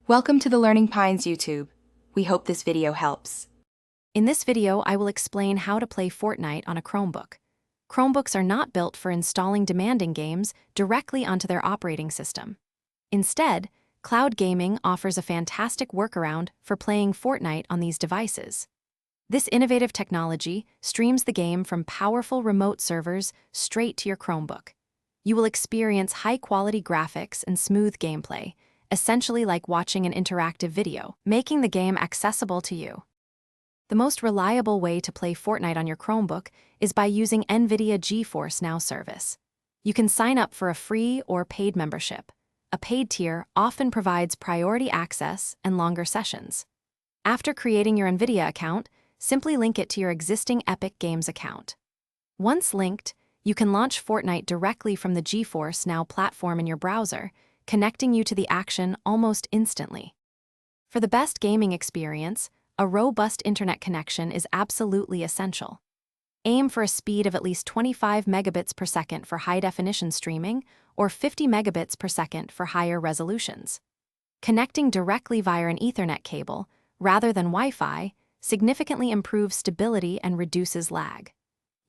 Welcome to the Learning Pines YouTube. We hope this video helps. In this video, I will explain how to play Fortnite on a Chromebook. Chromebooks are not built for installing demanding games directly onto their operating system. Instead, cloud gaming offers a fantastic workaround for playing Fortnite on these devices. This innovative technology streams the game from powerful remote servers straight to your Chromebook. You will experience high-quality graphics and smooth gameplay, essentially like watching an interactive video, making the game accessible to you. The most reliable way to play Fortnite on your Chromebook is by using NVIDIA GeForce Now service. You can sign up for a free or paid membership. A paid tier often provides priority access and longer sessions. After creating your NVIDIA account, simply link it to your existing Epic Games account. Once linked, you can launch Fortnite directly from the GeForce Now platform in your browser, connecting you to the action almost instantly. For the best gaming experience, a robust internet connection is absolutely essential. Aim for a speed of at least 25 megabits per second for high-definition streaming or 50 megabits per second for higher resolutions. Connecting directly via an Ethernet cable, rather than Wi-Fi, significantly improves stability and reduces lag.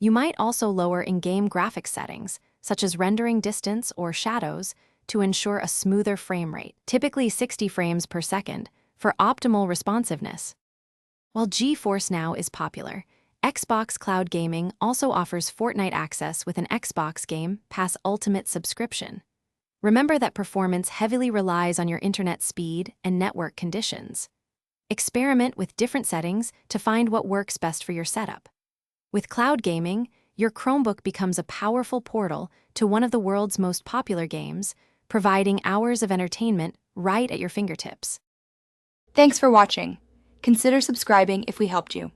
You might also lower in-game graphics settings, such as rendering distance or shadows, to ensure a smoother frame rate, typically 60 frames per second, for optimal responsiveness. While GeForce Now is popular, Xbox Cloud Gaming also offers Fortnite access with an Xbox Game Pass Ultimate subscription. Remember that performance heavily relies on your internet speed and network conditions. Experiment with different settings to find what works best for your setup. With cloud gaming, your Chromebook becomes a powerful portal to one of the world's most popular games, providing hours of entertainment right at your fingertips. Thanks for watching. Consider subscribing if we helped you.